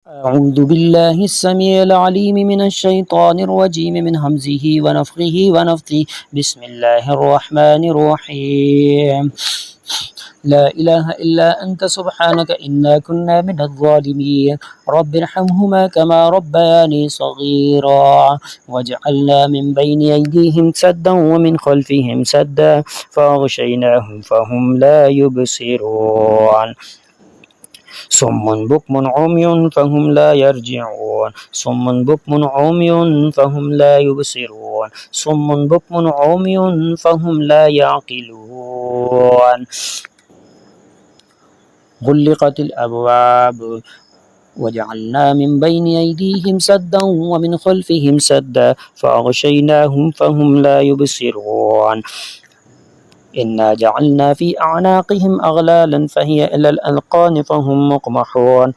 أعوذ بالله السميع العليم من الشيطان الرجيم من همزه ونفخه ونفثه. بسم الله الرحمن الرحيم. لا إله إلا أنت سبحانك إنا كنا من الظالمين. رب ارحمهما كما ربياني صغيرا. وجعلنا من بين أيديهم سدا ومن خلفهم سدا فأغشيناهم فهم لا يبصرون. صم بكم عمي فهم لا يرجعون. صم بكم عمي فهم لا يبصرون. صم بكم عمي فهم لا يعقلون. غلقت الأبواب وجعلنا من بين أيديهم سدا ومن خلفهم سدا فأغشيناهم فهم لا يبصرون. إنا جعلنا في أعناقهم أغلالا فهي إلى الأذقان فهم مقمحون.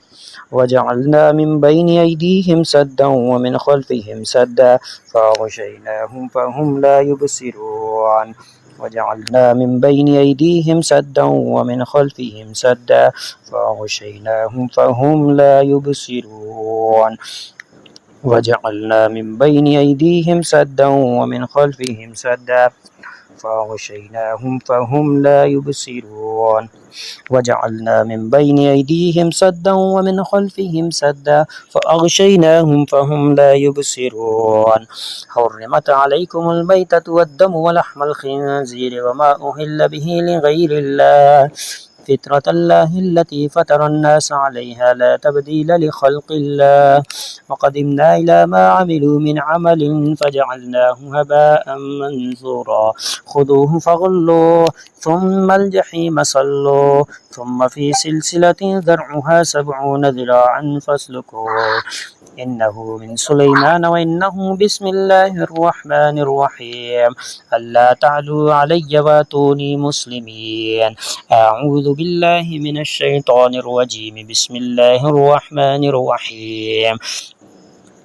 وجعلنا من بين أيديهم سدا ومن خلفهم سدا فأغشيناهم فهم لا يبصرون. وجعلنا من بين أيديهم سدا ومن خلفهم سدا فأغشيناهم فهم لا يبصرون. وجعلنا من بين أيديهم سدا ومن خلفهم سدا فأغشيناهم فهم لا يبصرون. وجعلنا من بين أيديهم سدا ومن خلفهم سدا فأغشيناهم فهم لا يبصرون. حرمت عليكم الميتة والدم ولحم الخنزير وما أهل به لغير الله فطرة الله التي فطر الناس عليها لا تبديل لخلق الله. وقدمنا إلى ما عملوا من عمل فجعلناه هباء منثورا. خذوه فغلوه ثم الجحيم صلوه ثم في سلسلة ذرعها 70 ذراعا فاسلكوه. إنه من سليمان وإنه بسم الله الرحمن الرحيم. ألا تعلوا علي واتوني مسلمين. أعوذ بالله من الشيطان الرجيم. بسم الله الرحمن الرحيم.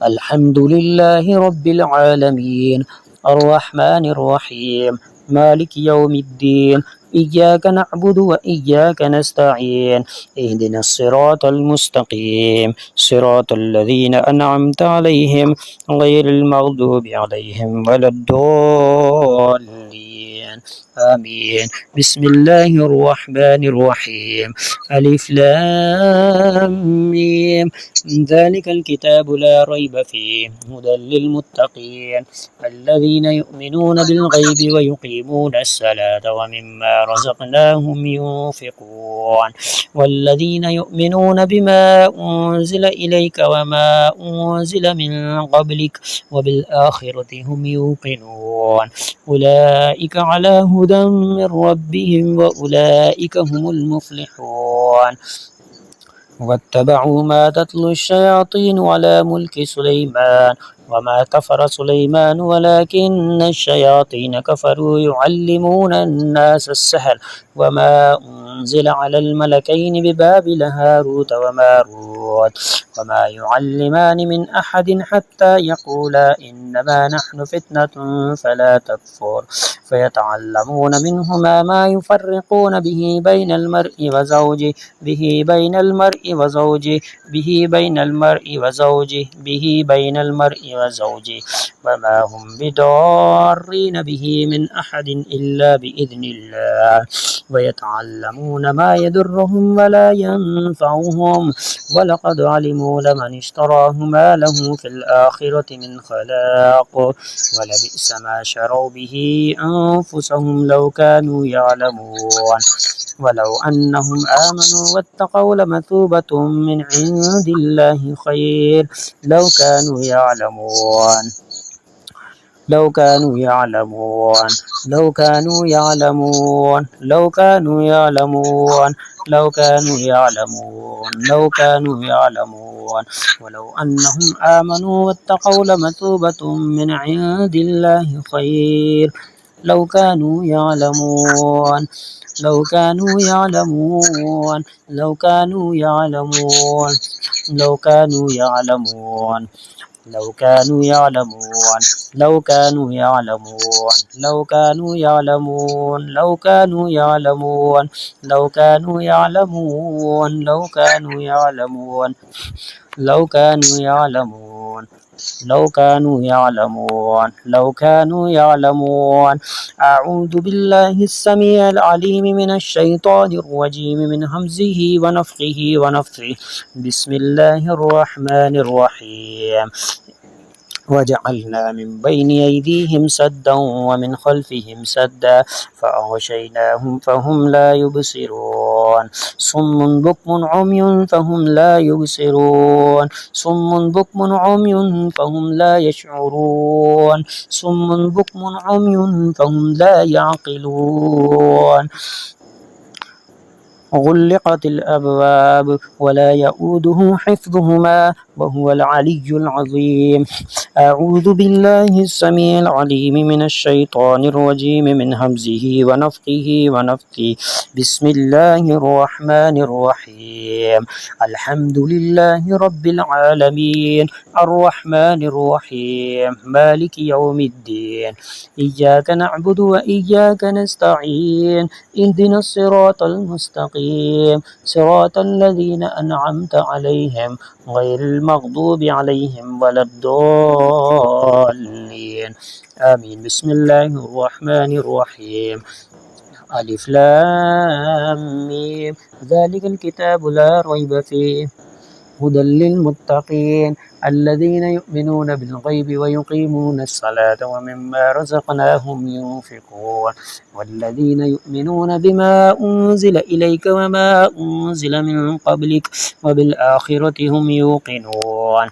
الحمد لله رب العالمين الرحمن الرحيم مالك يوم الدين إياك نعبد وإياك نستعين اهدنا الصراط المستقيم صراط الذين أنعمت عليهم غير المغضوب عليهم ولا الضالين آمين. بسم الله الرحمن الرحيم. ألف لام ميم ذلك الكتاب لا ريب فيه هدى للمتقين الذين يؤمنون بالغيب ويقيمون الصلاة ومما رزقناهم ينفقون والذين يؤمنون بما أنزل إليك وما أنزل من قبلك وبالآخرة هم يوقنون أولئك على هدى من ربهم وأولئك هم المفلحون. واتبعوا ما تتلو الشياطين على ملك سليمان وما كفر سليمان ولكن الشياطين كفروا يعلمون الناس السحر وما أنزل على الملكين ببابل هاروت وماروت وما يعلمان من أحد حتى يقولا إنما نحن فتنة فلا تكفر فيتعلمون منهما ما يفرقون به بين المرء وزوجه به بين المرء وزوجه به بين المرء وزوجه به بين المرء وزوجه وما هم بضارين به من أحد إلا بإذن الله ويتعلمون ما يضرهم ولا ينفعهم ولقد علموا لمن اشتراه ما له في الآخرة من خلاق ولبئس ما شروا به أنفسهم لو كانوا يعلمون. ولو أنهم آمنوا واتقوا لمثوبة من عند الله خير لو كانوا يعلمون لو كانوا يعلمون لو كانوا يعلمون لو كانوا يعلمون لو كانوا يعلمون لو كانوا يعلمون. ولو أنهم آمنوا واتقوا لمثوبة من عند الله خير لو كانوا يعلمون لو كانوا يعلمون لو كانوا يعلمون لو كانوا يعلمون لو كانوا يعلمون لو كانوا يعلمون لو كانوا يعلمون لو كانوا يعلمون لو كانوا يعلمون لو كانوا يعلمون لو كانوا يعلمون لو كانوا يعلمون. أعوذ بالله السميع العليم من الشيطان الرجيم من همزه ونفخه ونفثه. بسم الله الرحمن الرحيم. وجعلنا من بين أيديهم سدا ومن خلفهم سدا فأغشيناهم فهم لا يبصرون. صم بكم عمي فهم لا يبصرون. صم بكم عمي فهم لا يشعرون. صم بكم عمي فهم لا يعقلون. غلقت الأبواب ولا يؤوده حفظهما وهو العلي العظيم. أعوذ بالله السميع العليم من الشيطان الرجيم من همزه ونفخه ونفثه. بسم الله الرحمن الرحيم. الحمد لله رب العالمين الرحمن الرحيم مالك يوم الدين. إياك نعبد وإياك نستعين. اهدنا الصراط المستقيم صراط الذين أنعمت عليهم غير المغضوب عليهم ولا الضالين آمين. بسم الله الرحمن الرحيم. ألف لام ميم ذلك الكتاب لا ريب فيه هدى للمتقين الذين يؤمنون بالغيب ويقيمون الصلاة ومما رزقناهم ينفقون والذين يؤمنون بما أنزل إليك وما أنزل من قبلك وبالآخرة هم يوقنون.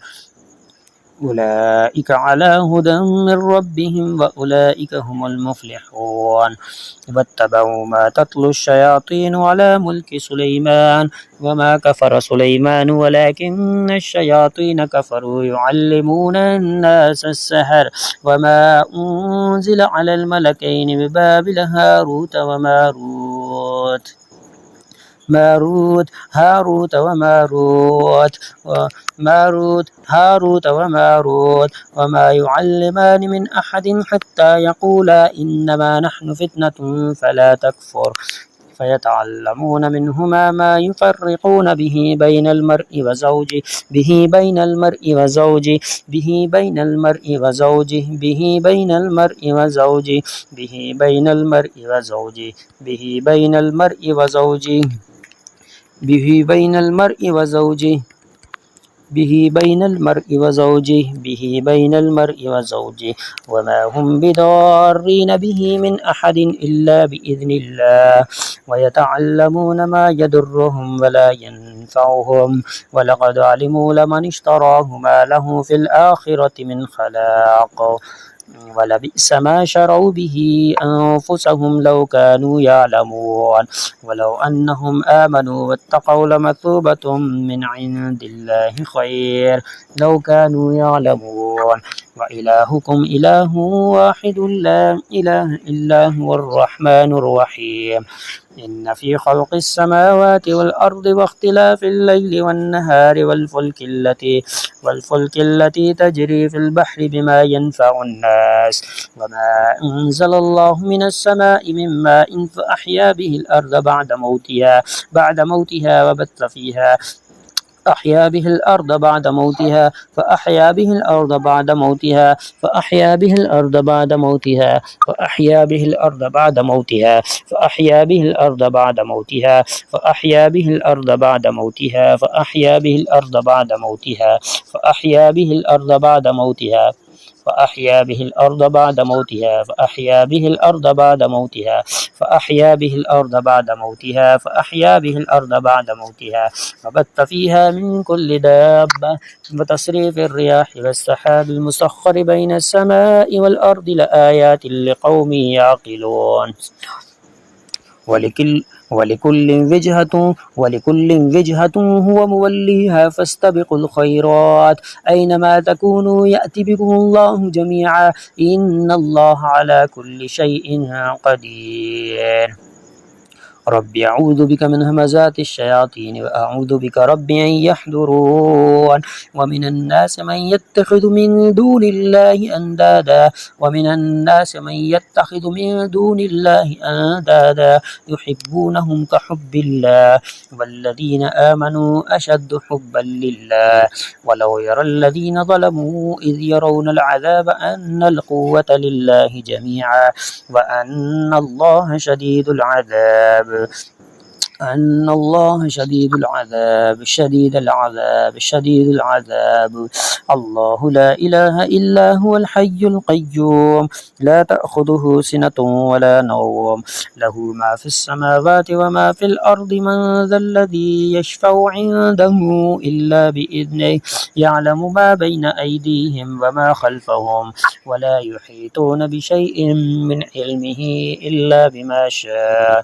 أولئك على هدى من ربهم وأولئك هم المفلحون. واتبعوا ما تتلو الشياطين على ملك سليمان وما كفر سليمان ولكن الشياطين كفروا يعلمون الناس السحر وما أنزل على الملكين ببابل هاروت وماروت هاروت وماروت وما يعلمان من أحد حتى يقولا إنما نحن فتنة فلا تكفر فيتعلمون منهما ما يفرقون به بين المرء وزوجه به بين المرء وزوجه به بين المرء وزوجه به بين المرء وزوجه به بين المرء وزوجه به بين المرء وزوجه به بين المرء وزوجه به بين المرء وزوجه به بين المرء وزوجه وما هم بضارين به من أحد إلا بإذن الله ويتعلمون ما يضرهم ولا ينفعهم ولقد علموا لمن اشتراه ما له في الآخرة من خلاق ولبئس ما شروا به أنفسهم لو كانوا يعلمون ولو أنهم آمنوا واتقوا لمثوبة من عند الله خير لو كانوا يعلمون. وإلهكم إله واحد لا إله إلا هو الرحمن الرحيم. إن في خلق السماوات والأرض واختلاف الليل والنهار والفلك التي تجري في البحر بما ينفع الناس وما أنزل الله من السماء من ماء فأحيا به الأرض بعد موتها وبث فيها أحيا به الأرض بعد موتها فأحيا به الأرض بعد موتها فأحيا به الأرض بعد موتها فأحيا به الأرض بعد موتها فأحيا به الأرض بعد موتها فأحيا به الأرض بعد موتها فأحيا به الأرض بعد موتها فأحيا به الأرض بعد موتها فأحيا به الأرض بعد موتها فأحيا به الأرض بعد موتها فأحيا به الأرض بعد موتها فأحيا به الأرض بعد موتها وبث فيها من كل دابة وتصريف الرياح والسحاب المسخر بين السماء والأرض لآيات لقوم يعقلون. ولكل وجهة هو موليها فاستبقوا الخيرات أينما تكونوا يأتي بكم الله جميعا إن الله على كل شيء قدير. رب أعوذ بك من همزات الشياطين وأعوذ بك رب أن يحضرون ومن الناس من يتخذ من دون الله أندادا يحبونهم كحب الله والذين آمنوا أشد حبا لله ولو يرى الذين ظلموا إذ يرون العذاب أن القوة لله جميعا وأن الله شديد العذاب شديد العذاب. الله لا إله إلا هو الحي القيوم لا تأخذه سنة ولا نوم له ما في السماوات وما في الأرض من ذا الذي يشفع عنده إلا بإذنه يعلم ما بين أيديهم وما خلفهم ولا يحيطون بشيء من علمه إلا بما شاء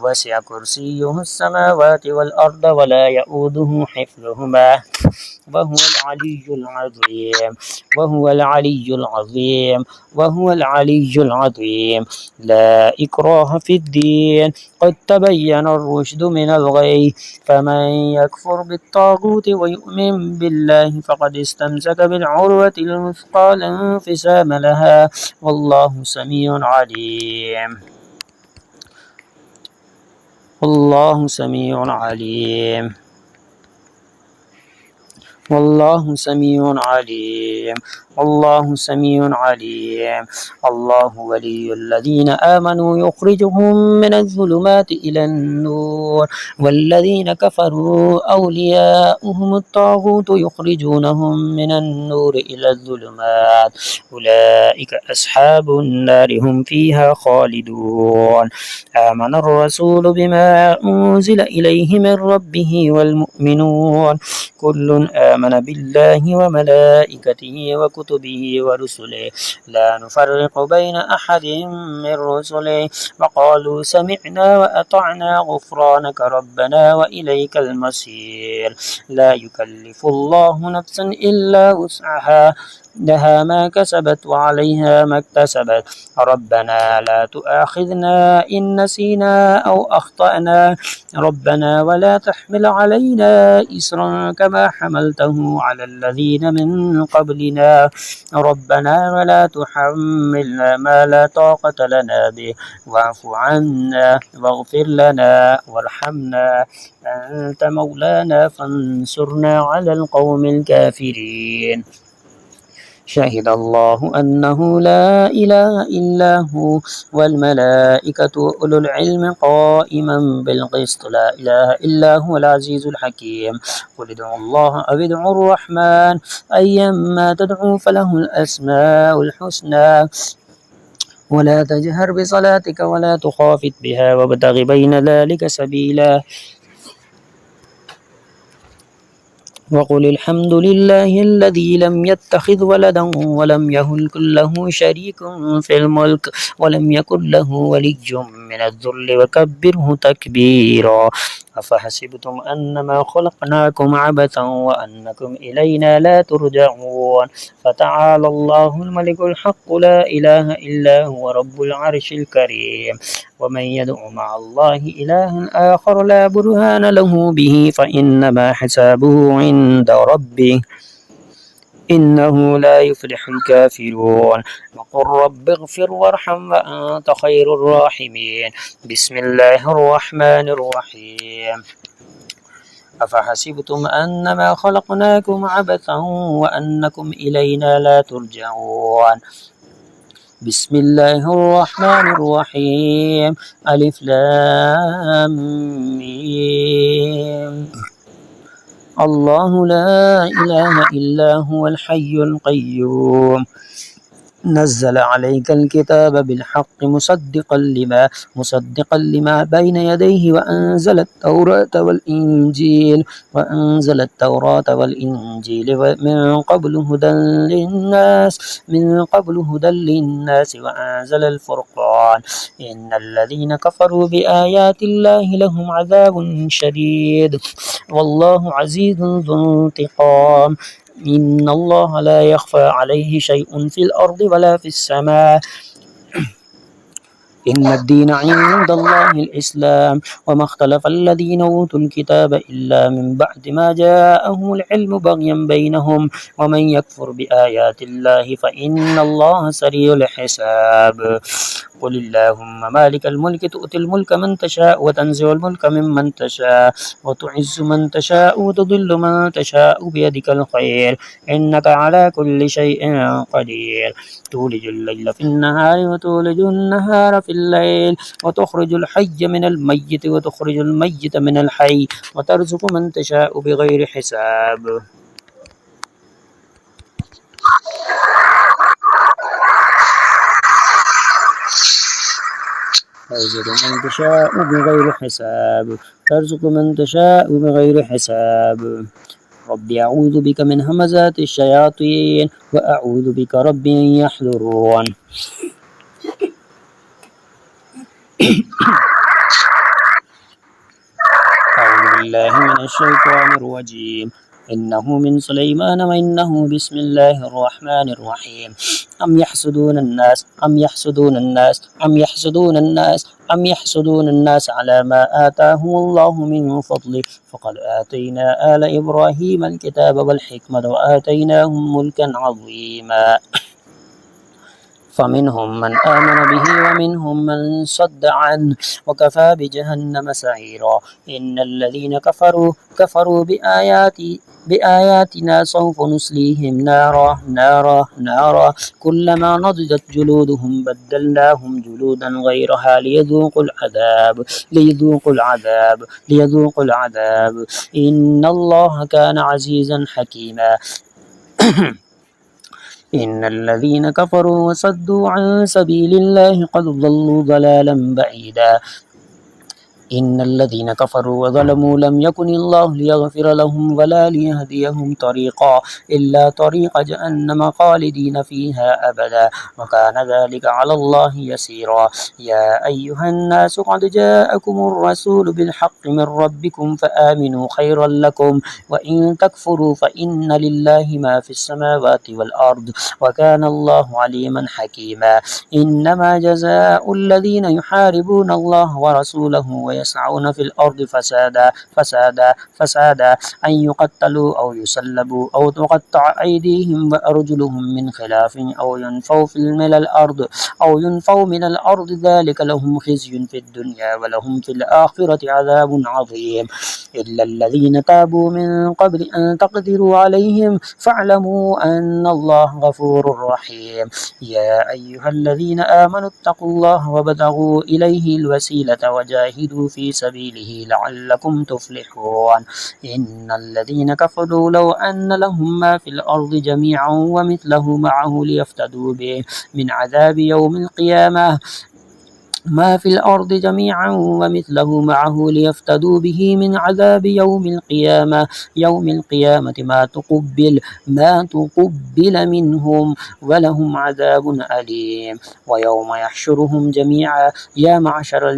وسع كرسيه السماوات والأرض ولا يؤوده حفظهما وهو العلي العظيم. لا إكراه في الدين قد تبين الرشد من الغي فمن يكفر بالطاغوت ويؤمن بالله فقد استمسك بالعروة الوثقى لا انفصام لها والله سميع عليم. والله سميع عليم. الله ولي الذين آمنوا يخرجهم من الظلمات إلى النور والذين كفروا أولياؤهم الطاغوت يخرجونهم من النور إلى الظلمات أولئك أصحاب النار هم فيها خالدون. آمن الرسول بما أنزل إليه من ربه والمؤمنون كل آمن بالله وملائكته وكتبه ورسله لا نفرق بين أحد من رسله وقالوا سمعنا وأطعنا غفرانك ربنا وإليك المصير. لا يكلف الله نفسا إلا وسعها لها ما كسبت وعليها ما اكتسبت ربنا لا تؤاخذنا إن نسينا أو أخطأنا ربنا ولا تحمل علينا إصرا كما حملته على الذين من قبلنا ربنا ولا تحملنا ما لا طاقة لنا به واعف عنا واغفر لنا وارحمنا أنت مولانا فانصرنا على القوم الكافرين. شهد الله أنه لا إله إلا هو والملائكة وأولو العلم قائما بالقسط لا إله إلا هو العزيز الحكيم. قل ادعوا الله أو ادعوا الرحمن أيما تدعوا فله الأسماء الحسنى ولا تجهر بصلاتك ولا تخافت بها وابتغ بين ذلك سبيلا وقل الحمد لله الذي لم يتخذ ولدا ولم يكن له شريك في الملك ولم يكن له ولي من الذل وكبره تكبيرا. أفحسبتم أنما خلقناكم عبثا وأنكم إلينا لا ترجعون فتعالى الله الملك الحق لا إله إلا هو رب العرش الكريم. ومن يدع مع الله إلها آخر لا برهان له به فإنما حسابه عند ربه إنه لا يفلح الكافرون. وقل رب اغفر وارحم وأنت خير الراحمين. بسم الله الرحمن الرحيم. أفحسبتم أنما خلقناكم عبثا وأنكم إلينا لا ترجعون. بسم الله الرحمن الرحيم. ألف لام ميم. الله لا إله إلا هو الحي القيوم نزل عليك الكتاب بالحق مصدقا لما بين يديه وأنزل التوراة والإنجيل من قبل هدى للناس وأنزل الفرقان. إن الذين كفروا بآيات الله لهم عذاب شديد والله عزيز ذو انتقام. إن الله لا يخفى عليه شيء في الأرض ولا في السماء إن الدين عند الله الإسلام وما اختلف الذين أوتوا الكتاب إلا من بعد ما جاءهم العلم بغيا بينهم ومن يكفر بآيات الله فإن الله سريع الحساب قل اللهم مالك الملك تؤتي الملك من تشاء وتنزع الملك ممن تشاء وتعز من تشاء وتضل من تشاء بيدك الخير إنك على كل شيء قدير تولج الليل في النهار وتولج النهار في الليل وتخرج الحي من الميت وتخرج الميت من الحي وترزق من تشاء بغير حساب ترزق من تشاء بغير حساب ترزق من تشاء بغير حساب ربي أعوذ بك من همزات الشياطين وأعوذ بك رب أن يحضرون أعوذ بالله من الشيطان الرجيم إنه من سليمان وإنه بسم الله الرحمن الرحيم أم يحسدون الناس أم يحسدون الناس على ما آتاهم الله من فضله فقد آتينا آل إبراهيم الكتاب والحكمة وآتيناهم ملكا عظيما فمنهم من آمن به ومنهم من صد عنه وكفى بجهنم سعيرا إن الذين كفروا بآياتنا سوف نصليهم نارا كلما نضجت جلودهم بدلناهم جلودا غيرها ليذوقوا العذاب إن الله كان عزيزا حكيما إن الذين كفروا وصدوا عن سبيل الله قد ضلوا ضلالا بعيدا إن الذين كفروا وظلموا لم يكن الله ليغفر لهم ولا ليهديهم طريقا إلا طريق جهنم خالدين فيها أبدا وكان ذلك على الله يسيرا يا أيها الناس قد جاءكم الرسول بالحق من ربكم فآمنوا خيرا لكم وإن تكفروا فإن لله ما في السماوات والأرض وكان الله عليما حكيما إنما جزاء الذين يحاربون الله ورسوله ويسعون في الأرض فسادا أن يقتلوا أو يسلبوا أو تقطع أيديهم وأرجلهم من خلاف أو ينفوا من الأرض ذلك لهم خزي في الدنيا ولهم في الآخرة عذاب عظيم إلا الذين تابوا من قبل أن تقدروا عليهم فاعلموا أن الله غفور رحيم يا أيها الذين آمنوا اتقوا الله وابتغوا إليه الوسيلة وجاهدوا في سبيله لعلكم تفلحون إن الذين كفروا لو أن لهم ما في الأرض جميعا ومثله معه ليفتدوا به من عذاب يوم القيامة ما في الأرض جميعا ومثله معه ليفتدوا به من عذاب يوم القيامة ما تقبل منهم ولهم عذاب أليم ويوم يحشرهم جميعا يا معشر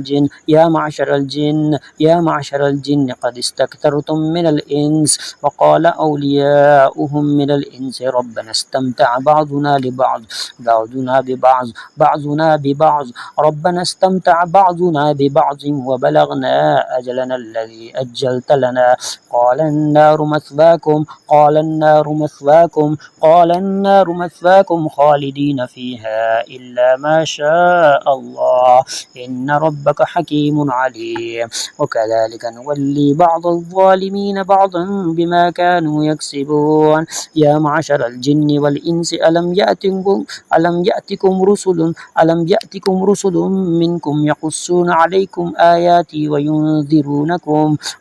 الجن قد استكثرتم من الإنس وقال أولياؤهم من الإنس ربنا استمتع بعضنا ببعض وبلغنا أجلنا الذي أجلت لنا قال النار مثواكم خالدين فيها إلا ما شاء الله إن ربك حكيم عليم وكذلك نولي بعض الظالمين بعضا بما كانوا يكسبون يا معشر الجن والإنس ألم يأتكم رسل منكم يقصون عليكم آياتي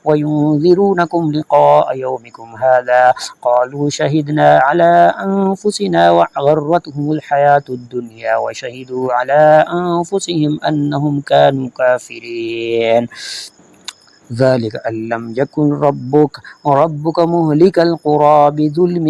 وينذرونكم لقاء يومكم هذا قالوا شهدنا على أنفسنا وغرتهم الحياة الدنيا وشهدوا على أنفسهم أنهم كانوا كافرين ذلك أن لم يكن ربك مهلك القرى بظلم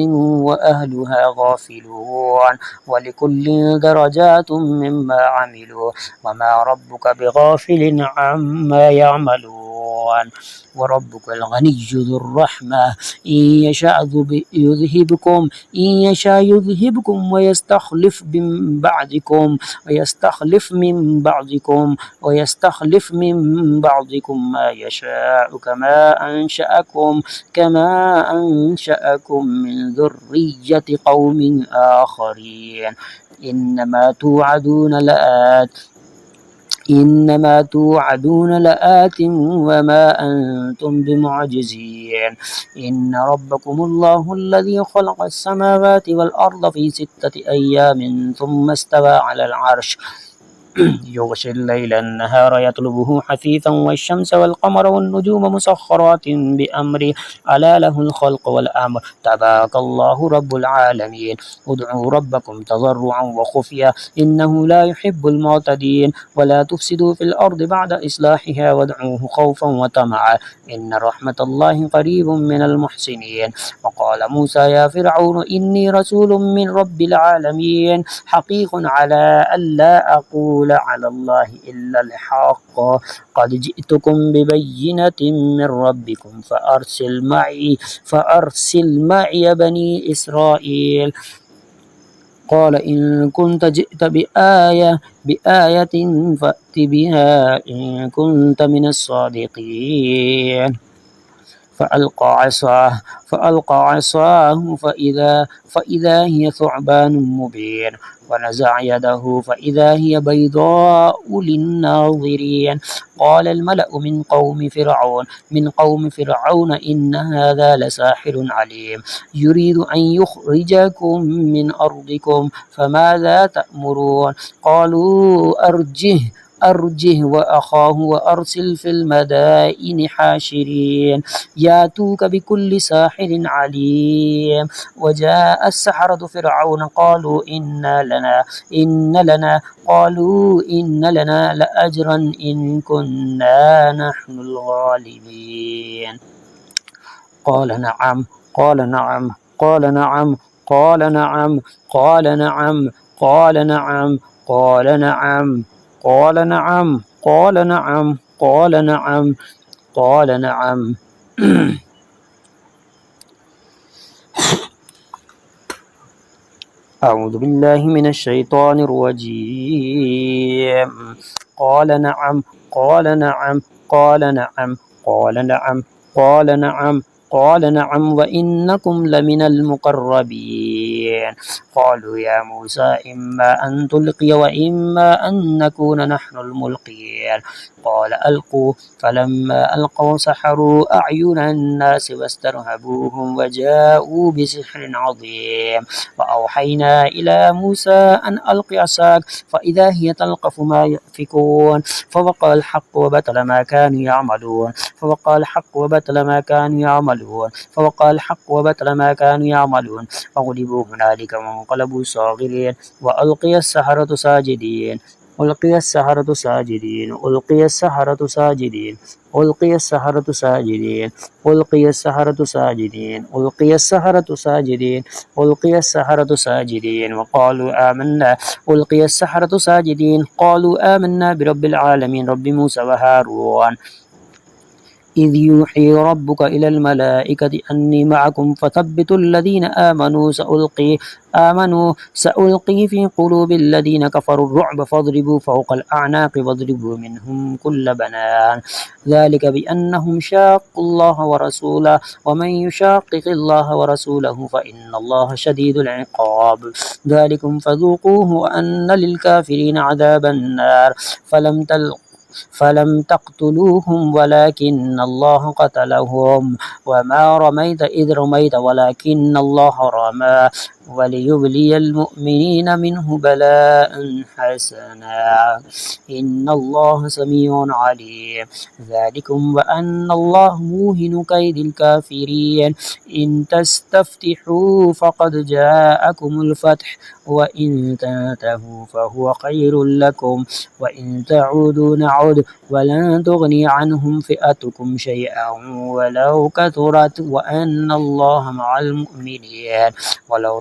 وأهلها غافلون ولكل درجات مما عملوا وما ربك بغافل عما يعملون يعلمون وربك الغني ذو الرحمة إن يشاء يذهبكم ويستخلف من بعضكم ما يشاء كما أنشأكم من ذرية قوم آخرين إنما توعدون لآت وما أنتم بمعجزين إن ربكم الله الذي خلق السماوات والأرض في 6 أيام ثم استوى على العرش يغشي الليل النهار يطلبه حثيثا والشمس والقمر والنجوم مسخرات بأمره ألا له الخلق والأمر تبارك الله رب العالمين ادعوا ربكم تضرعا وخفيا إنه لا يحب المعتدين ولا تفسدوا في الأرض بعد إصلاحها وادعوه خوفا وطمعا إن رحمة الله قريب من المحسنين وقال موسى يا فرعون إني رسول من رب العالمين حقيق على ألا أقول على الله إلا الحق قد جئتكم ببينة من ربكم فأرسل معي بني إسرائيل قال إن كنت جئت بآية فأت بها إن كنت من الصادقين فألقى عصاه فإذا هي ثعبان مبين ونزع يده فإذا هي بيضاء للناظرين قال الملأ من قوم فرعون إن هذا لساحر عليم يريد أن يخرجكم من أرضكم فماذا تأمرون قالوا أرجه وأخاه وأرسل في المدائن حاشرين ياتوك بكل ساحر عليم وجاء السحرة فرعون قالوا إن لنا لأجرا إن كنا نحن الغالبين قال نعم قال نعم قال نعم قال نعم قال نعم قال نعم قال نعم قال نعم قال نعم قال نعم قال نعم أعوذ بالله من الشيطان الرجيم قال نعم قال نعم قال نعم قال نعم قال نعم قال نعم وإنكم لمن المقربين قالوا يا موسى إما أن تلقي وإما أن نكون نحن الملقين قال ألقوا فلما ألقوا سحروا أعين الناس واسترهبوهم وجاءوا بسحر عظيم وأوحينا إلى موسى أن ألق عصاك فإذا هي تلقف ما يأفكون فوقع الحق وبطل ما كانوا يعملون فغلبوا هنالك وانقلبوا صاغرين وألقي السحرة ساجدين ألقي السحرة ساجدين ألقي السحرة ساجدين ألقي السحرة ساجدين ألقي السحرة ساجدين ألقي السحرة ساجدين ألقي السحرة ساجدين وقالوا آمنا ألقي السحرة ساجدين قالوا آمنا برب العالمين رب موسى وهارون إذ يوحي ربك إلى الملائكة أني معكم فثبتوا الذين آمنوا سألقي في قلوب الذين كفروا الرعب فاضربوا فوق الأعناق واضربوا منهم كل بنان ذلك بأنهم شاقوا الله ورسوله ومن يشاقق الله ورسوله فإن الله شديد العقاب ذلكم فذوقوه وأن للكافرين عذاب النار فلم تقتلوهم ولكن الله قتلهم وما رميت إذ رميت ولكن الله رمى وليبلي المؤمنين منه بلاء حسنا إن الله سميع عليم ذلكم وأن الله موهن كيد الكافرين إن تستفتحوا فقد جاءكم الفتح وإن تنتهوا فهو خير لكم وإن تعودوا نعد ولن تغني عنهم فئتكم شيئا ولو كثرت وأن الله مع المؤمنين ولو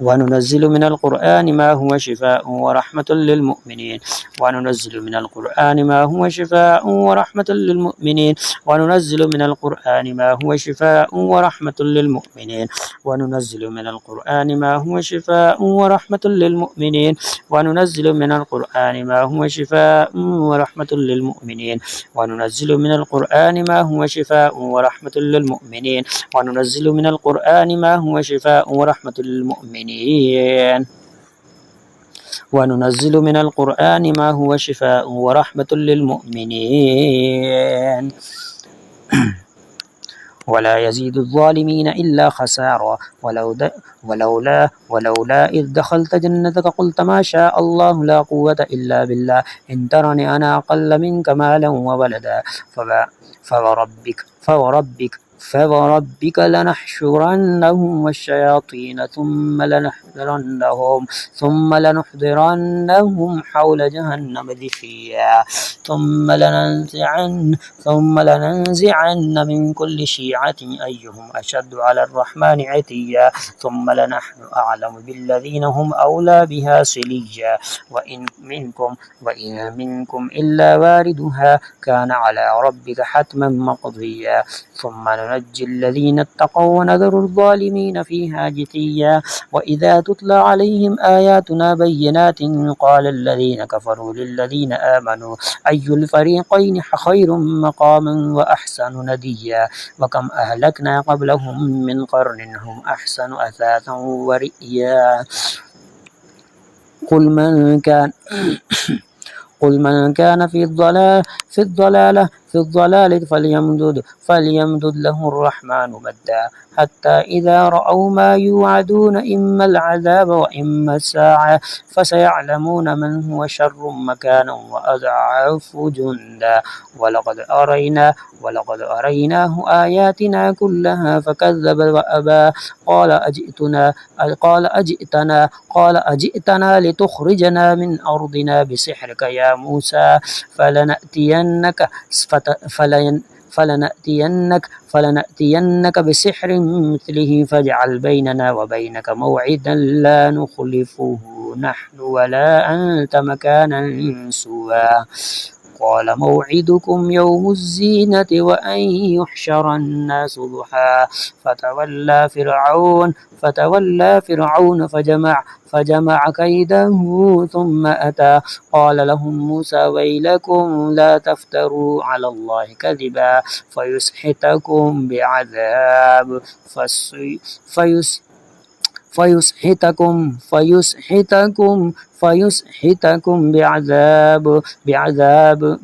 وننزل من القرآن ما هو شفاء ورحمة للمؤمنين وننزل من القرآن ما هو شفاء ورحمة للمؤمنين وننزل من القرآن ما هو شفاء ورحمة للمؤمنين وننزل من القرآن ما هو شفاء ورحمة للمؤمنين وننزل من القرآن ما هو شفاء ورحمة للمؤمنين وننزل من القرآن ما هو شفاء ورحمة للمؤمنين وننزل من القرآن ما هو شفاء ورحمة للمؤمنين وننزل من القرآن ما هو شفاء ورحمة للمؤمنين ولا يزيد الظالمين إلا خسارا ولولا إذ دخلت جنتك قلت ما شاء الله لا قوة إلا بالله إن ترني أنا أقل منك مالا وولدا فوربك لنحشرنهم والشياطين ثم لنحضرنهم حول جهنم جثيا ثم لننزعن من كل شيعة أيهم أشد على الرحمن عتيا ثم لنحن أعلم بالذين هم أولى بها صليا وإن منكم إلا واردها كان على ربك حتما مقضيا ثم ننجي الذين اتقوا ونذر الظالمين فيها جثيا وإذا تتلى عليهم آياتنا بينات قال الذين كفروا للذين آمنوا أي الفريقين خير مقاما وأحسن نديا وكم أهلكنا قبلهم من قرن هم أحسن أثاثا ورئيا قل من كان في الضلال فليمدد له الرحمن مدا حتى إذا رأوا ما يوعدون إما العذاب وإما الساعة فسيعلمون من هو شر مكانا وأضعف جندا ولقد أريناه آياتنا كلها فكذب وأبى قال أجئتنا لتخرجنا من أرضنا بسحرك يا موسى فلنأتينك بسحر مثله فاجعل بيننا وبينك موعدا لا نخلفه نحن ولا أنت مكانا سوى قال موعدكم يوم الزينة وأن يحشر الناس ضحى فتولى فرعون فجمع كيده ثم أتى قال لهم موسى ويلكم لا تفتروا على الله كذبا فيسحتكم بعذاب فيسحتكم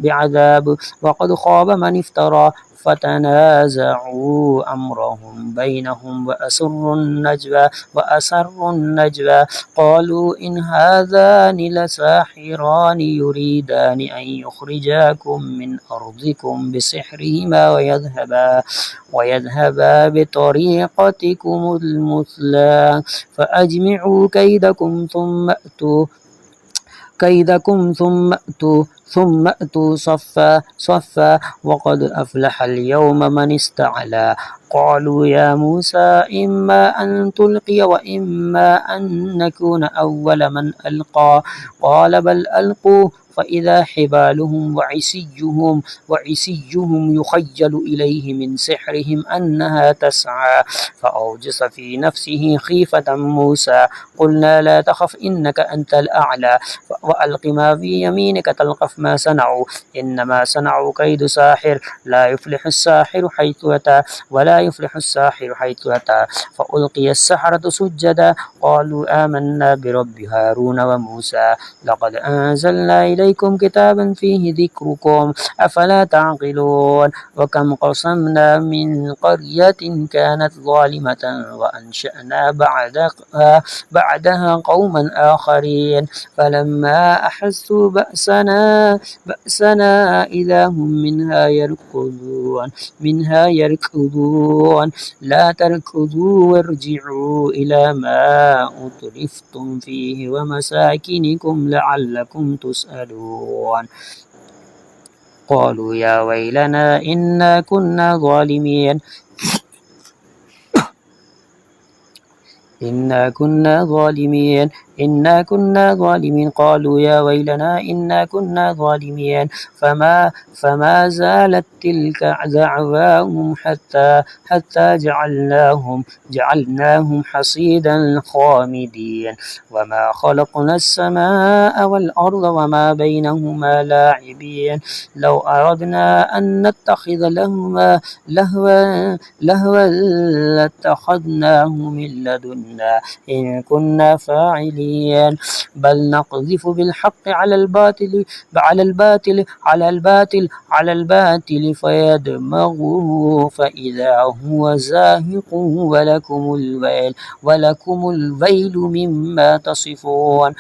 بعذاب وقد خاب من افترى فتنازعوا أمرهم بينهم وأسروا النجوى قالوا إن هذان لساحران يريدان أن يخرجاكم من أرضكم بسحرهما ويذهبا بطريقتكم المثلى فأجمعوا كيدكم ثم أتوا صفا وقد أفلح اليوم من استعلى قالوا يا موسى إما أن تلقي وإما أن نكون أول من ألقى قال بل ألقوا فإذا حبالهم وعصيهم يخيل إليه من سحرهم أنها تسعى فأوجس في نفسه خيفة موسى قلنا لا تخف إنك أنت الأعلى وألق ما في يمينك تلقف ما صنعوا إنما صنعوا كيد ساحر لا يفلح الساحر حيث أتى فألقي السحرة سجدا قالوا آمنا برب هارون وموسى لقد أنزلنا إليكم كتابا فيه ذكركم أفلا تعقلون وكم قصمنا من قرية كانت ظالمة وأنشأنا بعدها قوما آخرين فلما أحسوا بأسنا إذا هم منها يركضون لا تركضوا وارجعوا إلى ما أترفتم فيه ومساكنكم لعلكم تسألون قالوا يا ويلنا إنا كنا ظالمين قالوا يا ويلنا إنا كنا ظالمين فما زالت تلك دعواهم حتى جعلناهم حصيدا خامدين وما خلقنا السماء والأرض وما بينهما لاعبين لو أردنا أن نتخذ لهوا لاتخذناه من لدنا إن كنا فاعلين بل نقذف بالحق على الباطل فيدمغه فإذا هو زاهق ولكم الويل مما تصفون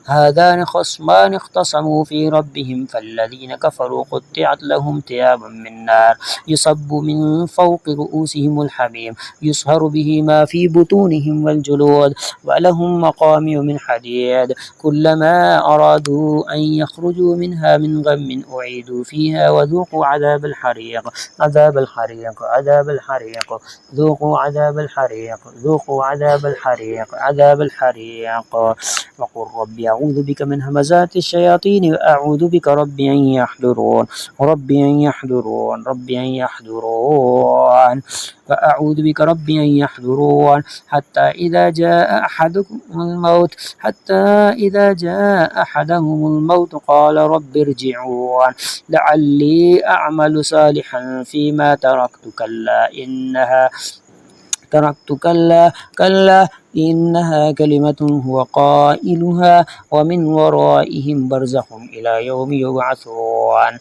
هذان خصمان اختصموا في ربهم فالذين كفروا قطعت لهم ثياب من نار يصب من فوق رؤوسهم الحميم يصهر به ما في بطونهم والجلود ولهم مقامع من حديد كلما أرادوا أن يخرجوا منها من غم أعيدوا فيها وذوقوا عذاب الحريق وقل رب أعوذ بك من همزات الشياطين وأعوذ بك رب أن يحضرون فأعوذ بك رب أن يحضرون حتى إذا جاء أحدهم الموت قال رب ارجعون لعلي أعمل صالحا فيما تركت كلا إنها كلمة هو قائلها ومن ورائهم برزخ إلى يوم يبعثون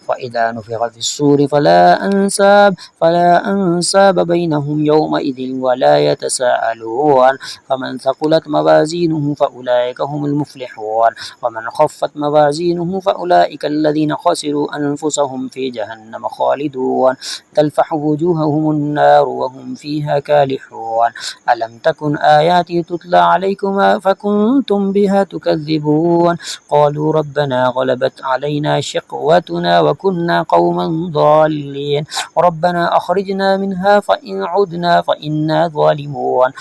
فإذا نفخ في الصور فلا أنساب بينهم يومئذ ولا يتساءلون فمن ثقلت موازينه فأولئك هم المفلحون ومن خفت موازينه فأولئك الذين خسروا أنفسهم في جهنم خالدون تلفح وجوههم النار وهم فيها كالحون ألم تكن آياتي تتلى عليكم فكنتم بها تكذبون قالوا ربنا غلبت علينا شقوتنا وكنا قوما ضالين ربنا أخرجنا منها فإن عدنا فإنا ظالمون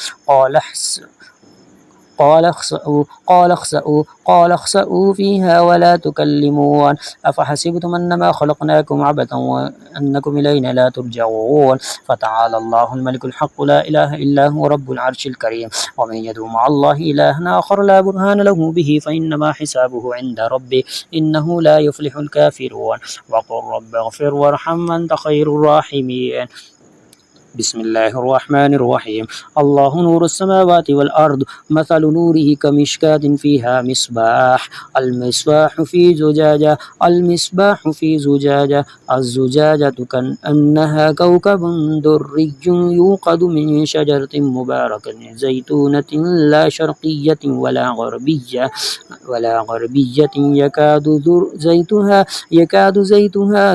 قال اخسأوا فيها ولا تكلمون أفحسبتم أنما خلقناكم عبثا وأنكم إلينا لا ترجعون فتعالى الله الملك الحق لا إله إلا هو رب العرش الكريم ومن يدعو مع الله إلها آخر لا برهان له به فإنما حسابه عند ربه إنه لا يفلح الكافرون وقل رب اغفر وارحم أنت خير الراحمين بسم الله الرحمن الرحيم الله نور السماوات والأرض مثل نوره كمشكاة فيها مصباح المصباح في زجاجة الزجاجة كأنها كوكب دري يوقد من شجرة مباركة زيتونة لا شرقية ولا غربية يكاد زيتها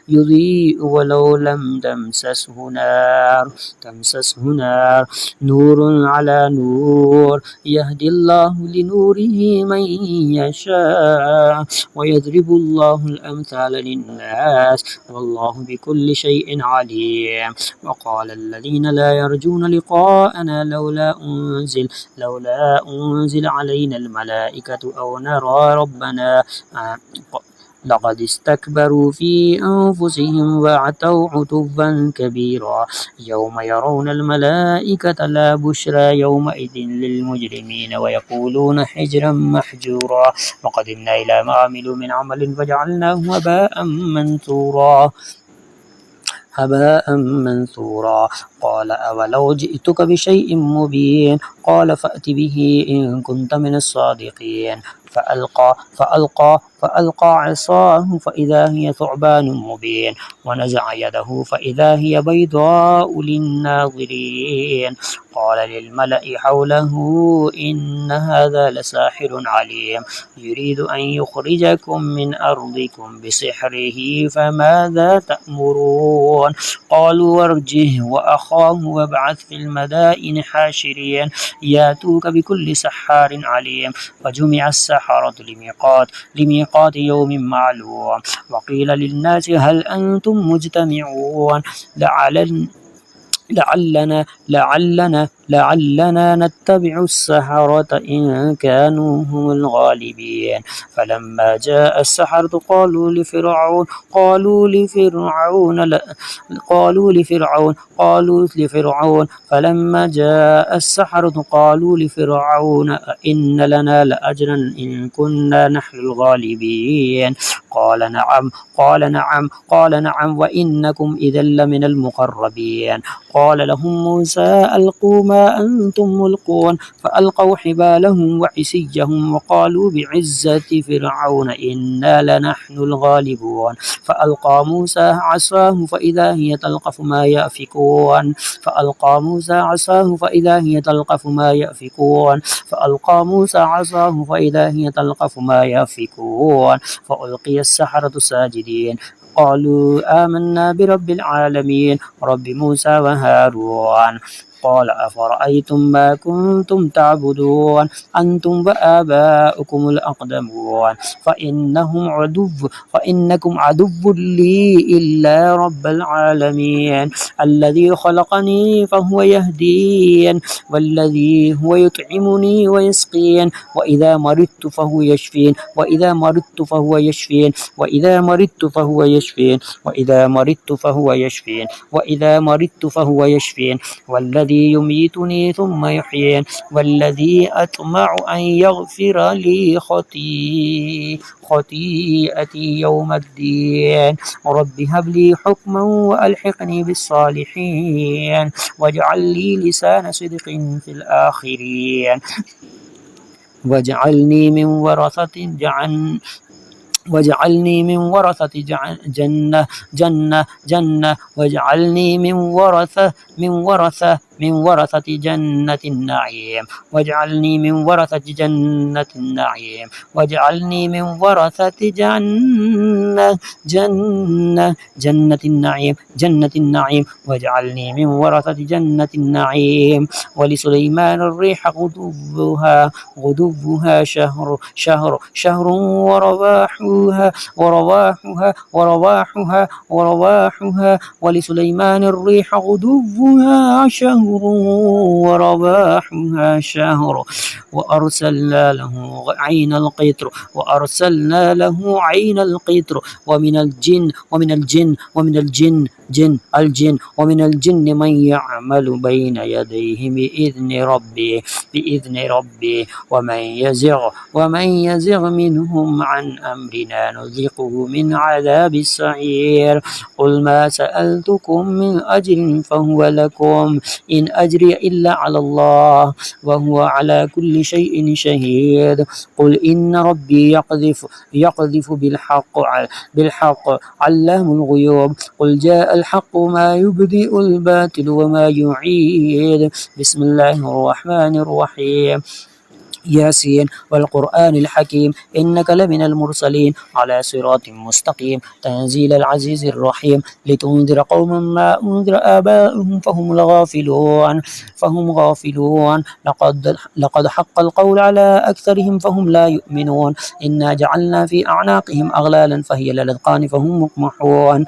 يضيء ولو لم تمسسه نار نور على نور يهدي الله لنوره من يشاء ويضرب الله الأمثال للناس والله بكل شيء عليم وقال الذين لا يرجون لقاءنا لولا أنزل علينا الملائكة أو نرى ربنا لقد استكبروا في أنفسهم وعتوا عتوا كبيرا يوم يرون الملائكة لا بشرى يومئذ للمجرمين ويقولون حجرا محجورا وقدمنا إلى ما عملوا من عمل فجعلناه هباء منثورا قال أولو جئتك بشيء مبين قال فأت به إن كنت من الصادقين فألقى عصاه فإذا هي ثعبان مبين ونزع يده فإذا هي بيضاء للناظرين قال للملأ حوله إن هذا لساحر عليم يريد أن يخرجكم من أرضكم بسحره فماذا تأمرون قالوا ارجه وأخاه وابعث في المدائن حاشرين ياتوك بكل سحار عليم فجمع السحرة لميقات يوم معلوم وقيل للناس هل أنتم مجتمعون لعلنا نتبع السحرة إن كانوا هم الغالبين. فلما جاء السحرة قالوا لفرعون فلما جاء السحرة قالوا لفرعون إن لنا لأجرا إن كنا نحن الغالبين. قال نعم وإنكم إذا لمن المقربين. قال لهم موسى ألقوا ما أنتم ملقون فألقوا حبالهم وعصيهم وقالوا بعزة فرعون إنا لنحن الغالبون. فألقى موسى عصاه فإذا هي تلقف ما يأفكون فألقي السحرة ساجدين قالوا آمنا برب العالمين رب موسى وهارون. قال أفرأيتم ما كنتم تعبدون أنتم وآباؤكم الأقدمون فإنكم عدو لي إلا رب العالمين الذي خلقني فهو يهدين والذي هو يطعمني ويسقين وإذا مرضت فهو يشفين والذي يميتني ثم يحيين والذي أطمع أن يغفر لي خطيئتي يوم الدين رب هب لي حكما وألحقني بالصالحين واجعل لي لسان صدق في الآخرين واجعلني من ورثة جنة واجعلني من ورثة جنة النعيم واجعلني من ورثة جنة النعيم واجعلني من ورثة جنة النعيم ولسليمان الريح غدوها شهر ورواحها ولسليمان الريح غدوها شهر ورواحها شهر وأرسلنا له عين القطر ومن الجن من يعمل بين يديه بإذن ربي ومن يزغ منهم عن أمرنا نذقه من عذاب السعير قل ما سألتكم من أجر فهو لكم إن أجري إلا على الله وهو على كل شيء شهيد قل إن ربي يقذف بالحق علام الغيوب قل جاء الحق ما يبدئ الباطل وما يعيد بسم الله الرحمن الرحيم ياسين والقرآن الحكيم إنك لمن المرسلين على صراط مستقيم تنزيل العزيز الرحيم لتنذر قوما ما أنذر آباؤهم فهم غافلون لقد حق القول على أكثرهم فهم لا يؤمنون إنا جعلنا في أعناقهم أغلالا فهي للأذقان فهم مقمحون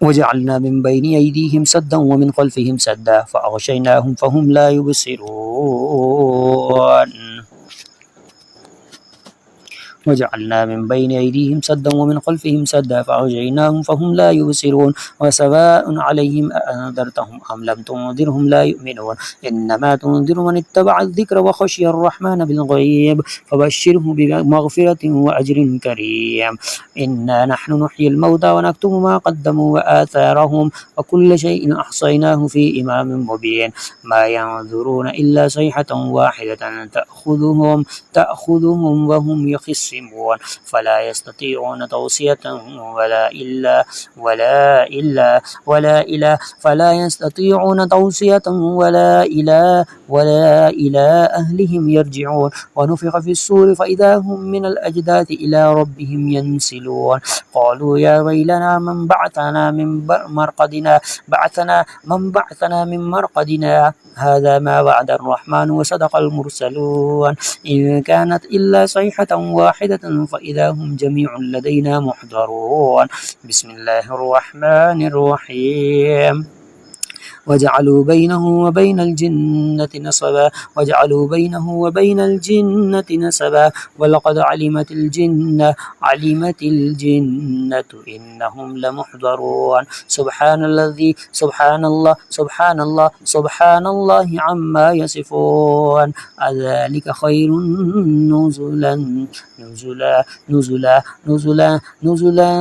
وجعلنا من بين أيديهم سدا ومن خلفهم سدا فأغشيناهم فهم لا يبصرون وجعلنا من بين أيديهم سدا ومن خلفهم سدا فأغشيناهم فهم لا يبصرون وسواء عليهم أأنذرتهم أم لم تنذرهم لا يؤمنون إنما تنذر من اتبع الذكر وخشي الرحمن بالغيب فبشره بمغفرة وأجر كريم إنا نحن نحيي الموتى ونكتب ما قدموا وآثارهم وكل شيء أحصيناه في إمام مبين ما ينظرون إلا صيحة واحدة تأخذهم وهم يخصمون فلا يستطيعون توصية ولا إلى أهلهم يرجعون ونفخ في الصور فإذا هم من الأجداث إلى ربهم ينسلون قالوا يا ويلنا من بعثنا من مرقدنا هذا ما وعد الرحمن وصدق المرسلون إن كانت إلا صيحة واحدة فإذا هم جميع لدينا محضرون بسم الله الرحمن الرحيم وجعلوا بينه وبين الجنة نسبا وجعلوا بينه وبين الجنة نسبا ولقد علمت الجنة إنهم لمحضرون سبحان الله عما يصفون أذلك خير نزلا نزلا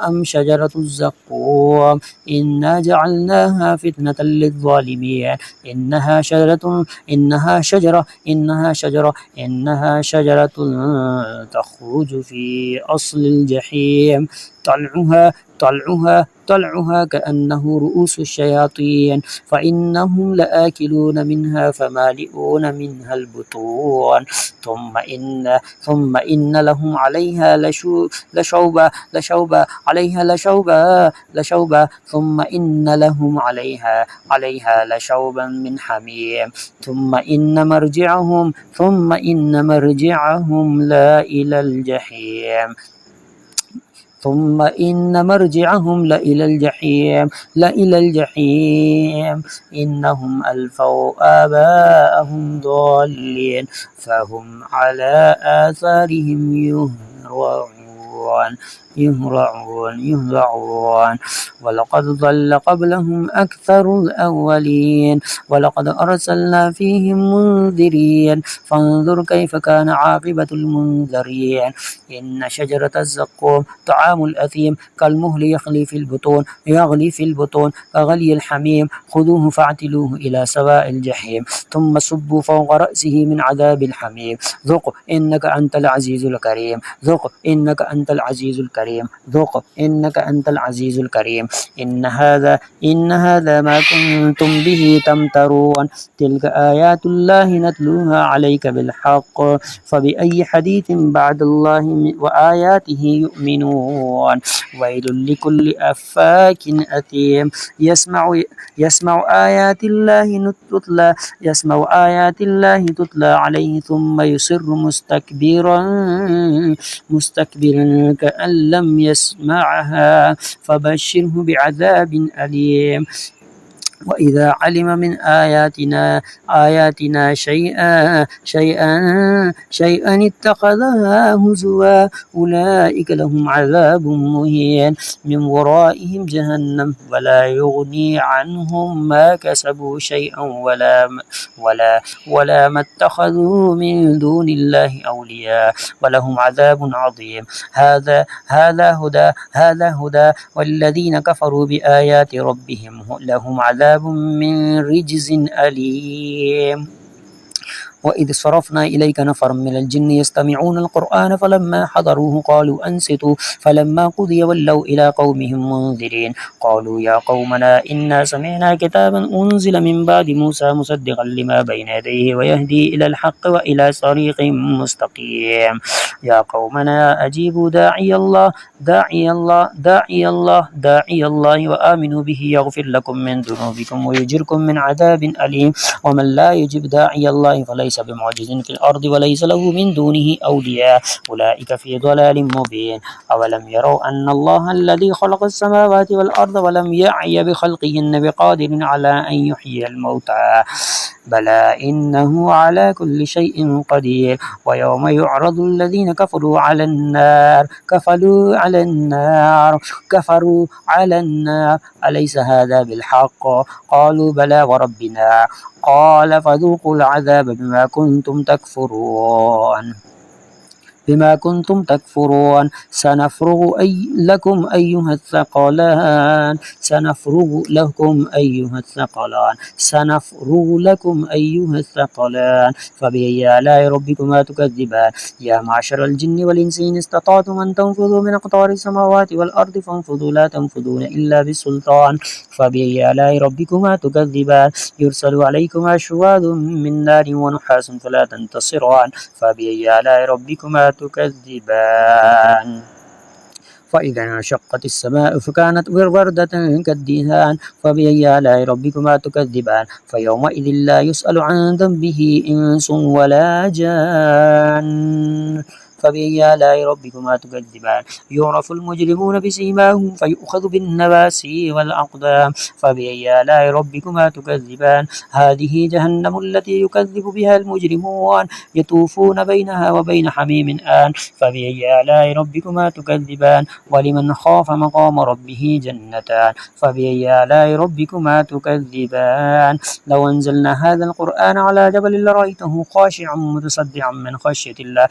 أم شجرة الزقوم إنا جعلناها فتنة للظالمين إنها شجرة تخرج في أصل الجحيم طلعها كأنه رؤوس الشياطين فإنهم لآكلون منها فمالئون منها البطون ثم إن لهم عليها لشوبا ثم إن لهم عليها لشوبا من حميم ثم إن مرجعهم لإلى الجحيم إنهم ألفوا آباءهم ضالين فهم على آثارهم يهرعون ولقد ضل قبلهم أكثر الأولين ولقد أرسلنا فيهم منذرين فانظر كيف كان عاقبة المنذرين إن شجرة الزقوم طعام الأثيم كالمهل يغلي في البطون كغلي الحميم خذوه فاعتلوه إلى سواء الجحيم ثم صبوا فوق رأسه من عذاب الحميم ذق إنك أنت العزيز الكريم إن هذا ما كنتم به تمترون تلك آيات الله نتلوها عليك بالحق فبأي حديث بعد الله وآياته يؤمنون ويل لكل أفاك أثيم يسمع آيات الله تتلى عليه ثم يصر مستكبرا كأن لم يسمعها فبشره بعذاب أليم وإذا علم من آياتنا شيئا اتخذها هزوا أولئك لهم عذاب مهين من ورائهم جهنم ولا يغني عنهم ما كسبوا شيئا ولا ما اتخذوا من دون الله أولياء ولهم عذاب عظيم هذا هدى والذين كفروا بآيات ربهم لهم عذاب من رجز أليم وإذ صرفنا إليك نفرا من الجن يستمعون القرآن فلما حضروه قالوا أنصتوا فلما قضي ولوا إلى قومهم منذرين قالوا يا قومنا إنا سمعنا كتابا أنزل من بعد موسى مصدقا لما بين يديه ويهدي إلى الحق وإلى طريق مستقيم يا قومنا أجيبوا داعي الله وآمنوا به يغفر لكم من ذنوبكم ويجركم من عذاب أليم ومن لا يجب داعي الله فليس بمعجز في الأرض وليس له من دونه أولياء أولئك في ضلال مبين أولم يروا أن الله الذي خلق السماوات والأرض ولم يعي بخلقهن بقادر على أن يحيي الموتى بلى إنه على كل شيء قدير ويوم يعرض الذين كفروا على النار أليس هذا بالحق قالوا بلى وربنا قال فذوقوا العذاب بما كنتم تكفرون سنفرغ لكم أيها الثقلان فبأي آلاء ربكما تكذبان يا معشر الجن والإنس إن استطعتم أن تنفذوا من أقطار السماوات والأرض فانفذوا لا تنفذون إلا بالسلطان فبأي آلاء ربكما تكذبان يرسل عليكما شواظ من نار ونحاس فلا تنتصران فبأي آلاء ربكما تكذبان فإذا انشقت السماء فكانت وردة كالدهان فبأي آلاء ربكما تكذبان فيومئذ لا يسأل عن ذنبه إنس ولا جان فبأي آلاء ربكما تكذبان يعرف المجرمون بسيماهم فيؤخذ بالنواسي والأقدام فبأي آلاء ربكما تكذبان هذه جهنم التي يكذب بها المجرمون يطوفون بينها وبين حميم آن فبأي آلاء ربكما تكذبان ولمن خاف مقام ربه جنتان فبأي آلاء ربكما تكذبان لو أنزلنا هذا القرآن على جبل لرأيته خاشعا متصدعا من خشية الله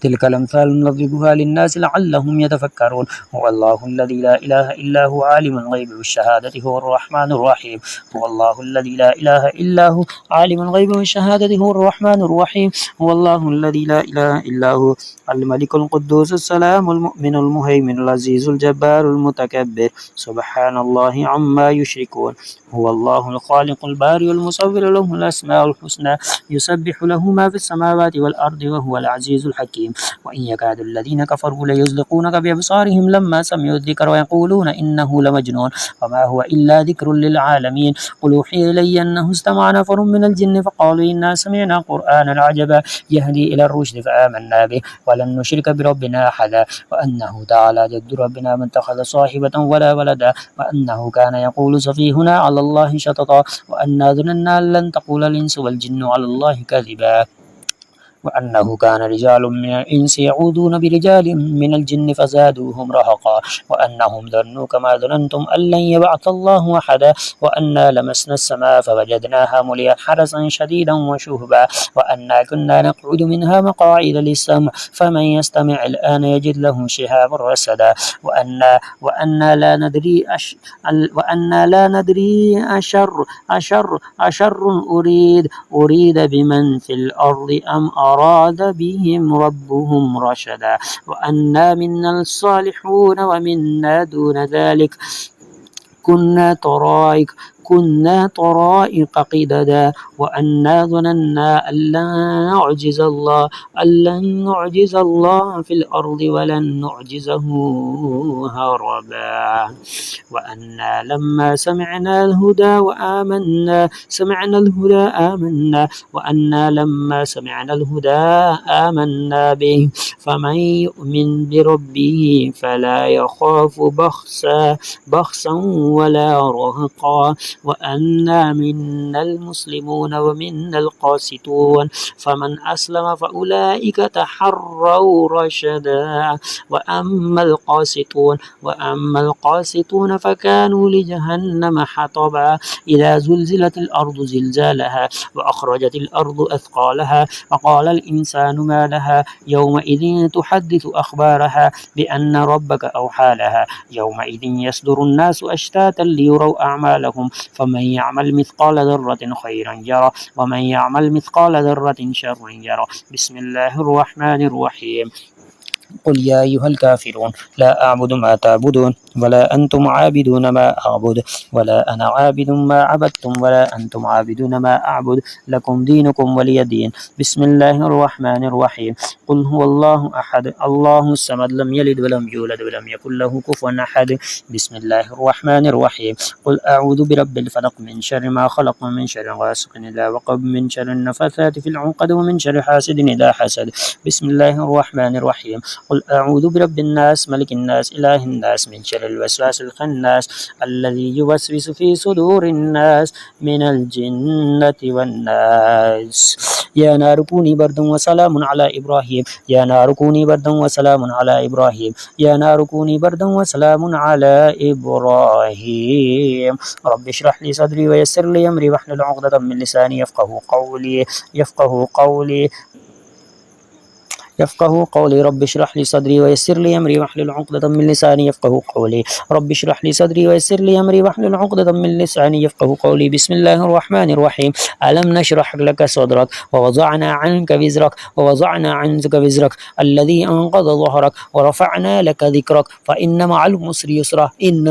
تلك الأمثال نضربها للناس لعلهم يتفكرون هو الله الذي لا إله إلا هو عالم الغيب والشهادة هو الرحمن الرحيم هو الله الذي لا إله إلا هو عالم الغيب والشهادة هو الرحمن الرحيم هو الله الذي لا إله إلا هو الملك القدوس السلام المؤمن المهيمن العزيز الجبار المتكبر سبحان الله عما يشركون هو الله الخالق البارئ المصور له الأسماء الحسنى يسبح له ما في السماوات والأرض وهو العزيز الحكيم وإن يكاد الذين كفروا ليزلقونك بأبصارهم لما سمعوا الذكر ويقولون إنه لمجنون وما هو إلا ذكر للعالمين قل أوحي إلي أنه استمع نفر من الجن فقالوا إنا سمعنا قرآنا عجبا يهدي إلى الرشد فآمنا به ولن نشرك بربنا أحدا وأنه تعالى جد ربنا من اتخذ صاحبة ولا ولدا وأنه كان يقول سفيهنا على الله شططا وأنا ظننا أن لن تقول الإنس والجن على الله كذبا وأنه كان رجال من الإنس يعوذون برجال من الجن فزادوهم رهقا وأنهم ظنوا كما ظننتم أن لن يبعث الله أحدا وأنا لمسنا السماء فوجدناها مليئت حرسا شديدا وشهبا وأنا كنا نقعد منها مقاعد للسمع فمن يستمع الآن يجد له شهابا رصدا وأنا لا ندري أشر أريد بمن في الأرض أم أراد بهم ربهم رشدا وأنا منا الصالحون ومنا دون ذلك كنا طرائق قددا وأنا ظننا أن لن نعجز الله في الأرض ولن نعجزه هربا وأنا لما سمعنا الهدى آمنا به فمن يؤمن بربه فلا يخاف بخسا ولا رهقا وأنا منا المسلمون ومنا القاسطون فمن أسلم فأولئك تحروا رشدا وأما القاسطون فكانوا لجهنم حطبا إذا زلزلت الأرض زلزالها وأخرجت الأرض أثقالها وقال الإنسان ما لها يومئذ تحدث أخبارها بأن ربك أوحى لها يومئذ يصدر الناس أشتاتا ليروا أعمالهم فمن يعمل مثقال ذرة خيرا يره ومن يعمل مثقال ذرة شرا يره بسم الله الرحمن الرحيم قل يا أيها الكافرون لا أعبد ما تعبدون ولا أنتم عابدون ما أعبد ولا أنا عابد ما عبدتم ولا أنتم عابدون ما أعبد لكم دينكم ولي دين بسم الله الرحمن الرحيم قل هو الله أحد الله الصمد لم يلد ولم يولد ولم يكن له كفوا أحد بسم الله الرحمن الرحيم قل أعوذ برب الفلق من شر ما خلق ومن شر غاسق إذا وقب من شر النفاثات في العقد ومن شر حاسد إذا حسد بسم الله الرحمن الرحيم قل أعوذ برب الناس ملك الناس إله الناس من شر الوسواس الخناس الذي يوسوس في صدور الناس من الجنة والناس يا نار كوني بردا وسلام على إبراهيم يا نار كوني بردا وسلام على إبراهيم يا نار كوني بردا وسلام على إبراهيم رب اشرح لي صدري ويسر لي أمري واحلل عقدة من لساني يفقه قولي رب اشرح لي صدري ويسر لي أمري واحلل عقدة من لساني يفقه قولي رب اشرح لي صدري ويسر لي أمري واحلل عقدة من لساني يفقه قولي بسم الله الرحمن الرحيم ألم نشرح لك صدرك ووضعنا عنك وزرك الذي أنقض ظهرك ورفعنا لك ذكرك فإن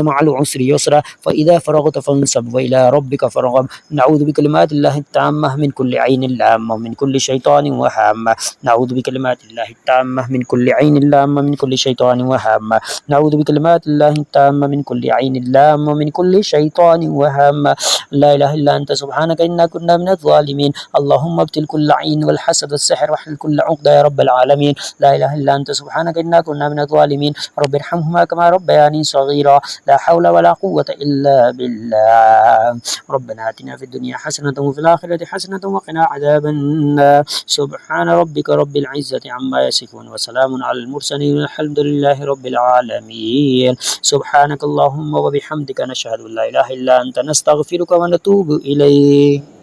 مع العسر يسرا فإذا فرغت فانصب وإلى ربك فارغب نعوذ بكلمات الله التامة من كل عين لامة ومن كل شيطان وهامة نعوذ بكلمات الله الله التامة من كل عين لامة من كل شيطان وهامة. نعوذ بكلمات الله التامة من كل عين لامة من كل شيطان وهامة. لا إله إلا أنت سبحانك إنا كنا من الظالمين. اللهم ابتل كل عين والحسد والسحر واحلل كل عقدة يا رب العالمين. لا إله إلا أنت سبحانك إنا كنا من الظالمين. رب ارحمهما كما ربياني صغيرا. لا حول ولا قوة إلا بالله. ربنا آتنا في الدنيا حسنة وفي الآخرة حسنة وقنا عذاب النار. سبحان ربك رب العزة عما يصفون وسلام على المرسلين الحمد لله رب العالمين. سبحانك اللهم وبحمدك نشهد أن لا إله إلا أنت نستغفرك ونتوب إليك.